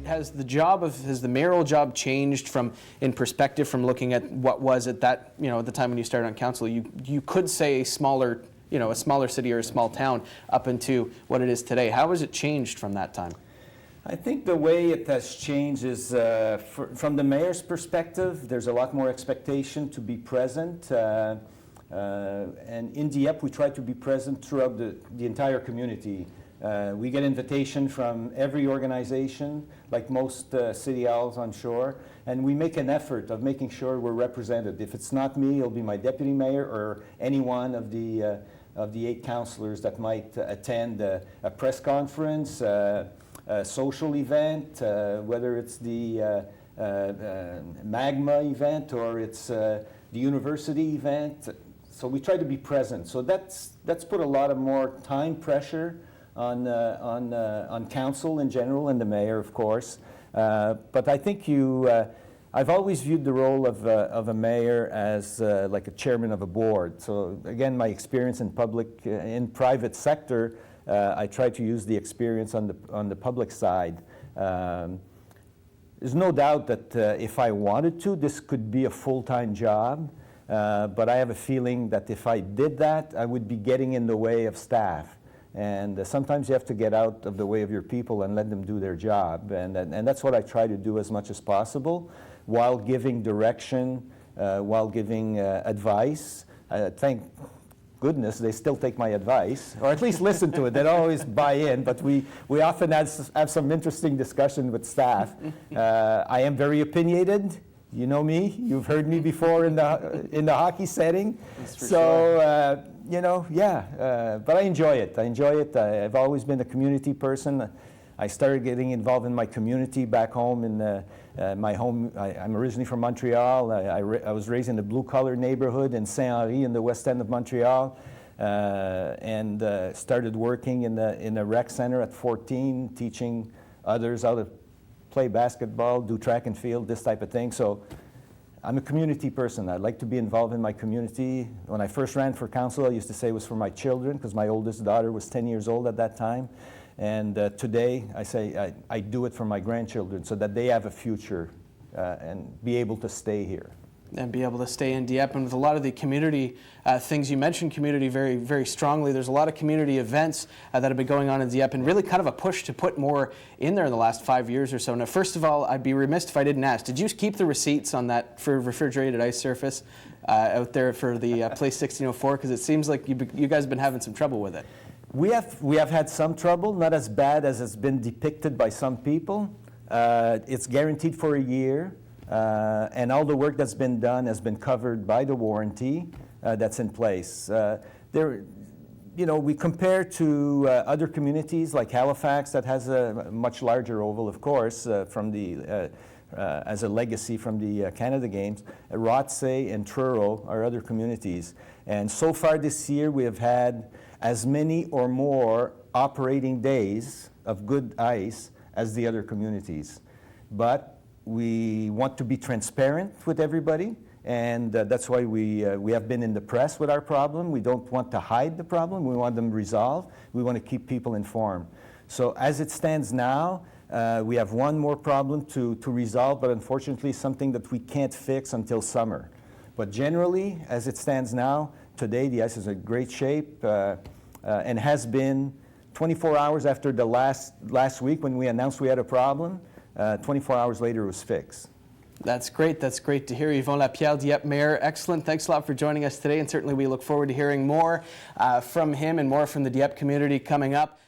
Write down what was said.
has the mayoral job changed in perspective from looking at what was at that, at the time when you started on council? You could say a smaller city or a small town up into what it is today. How has it changed from that time? I think the way it has changed is, from the mayor's perspective, there's a lot more expectation to be present. And in Dieppe, we try to be present throughout the entire community. We get invitation from every organization, like most city halls, I'm sure, and we make an effort of making sure we're represented. If it's not me, it'll be my deputy mayor or any one of the 8 councillors that might attend a press conference, a social event, whether it's the Magma event or it's the university event. So we try to be present. So that's put a lot of more time pressure on council in general and the mayor, of course. But I think I've always viewed the role of a mayor as like a chairman of a board. So again, my experience in private sector, I try to use the experience on the public side. There's no doubt that if I wanted to, this could be a full-time job. But I have a feeling that if I did that, I would be getting in the way of staff. And sometimes you have to get out of the way of your people and let them do their job. And that's what I try to do as much as possible, while giving direction, while giving advice. Thank goodness they still take my advice, or at least listen to it. They don't always buy in, but we often have some interesting discussion with staff. I am very opinionated. You know me. You've heard me before in the hockey setting. So but I enjoy it. I've always been a community person. I started getting involved in my community back home in my home. I'm originally from Montreal. I was raised in a blue-collar neighborhood in Saint-Henri in the west end of Montreal, and started working in a rec center at 14, teaching others how to play basketball, do track and field, this type of thing. So I'm a community person. I like to be involved in my community. When I first ran for council, I used to say it was for my children, because my oldest daughter was 10 years old at that time. And today, I say I do it for my grandchildren so that they have a future and be able to stay here. And be able to stay in Dieppe. And with a lot of the community things, you mentioned community very, very strongly. There's a lot of community events that have been going on in Dieppe, and really kind of a push to put more in there in the last 5 years or so. Now, first of all, I'd be remiss if I didn't ask, did you keep the receipts on that for refrigerated ice surface out there for the Place 1604? Because it seems like you guys have been having some trouble with it. We have had some trouble, not as bad as it's been depicted by some people. It's guaranteed for a year. And all the work that's been done has been covered by the warranty that's in place. We compare to other communities like Halifax that has a much larger oval, of course, as a legacy from the Canada Games. Rothsay and Truro are other communities. And so far this year, we have had as many or more operating days of good ice as the other communities. But we want to be transparent with everybody, and that's why we have been in the press with our problem. We don't want to hide the problem. We want them resolved. We want to keep people informed. So as it stands now, we have one more problem to resolve, but unfortunately something that we can't fix until summer. But generally, as it stands now, today the ice is in great shape and has been 24 hours after the last week when we announced we had a problem. 24 hours later, it was fixed. That's great. That's great to hear. Yvon Lapierre, Dieppe Mayor, excellent. Thanks a lot for joining us today, and certainly we look forward to hearing more from him and more from the Dieppe community coming up.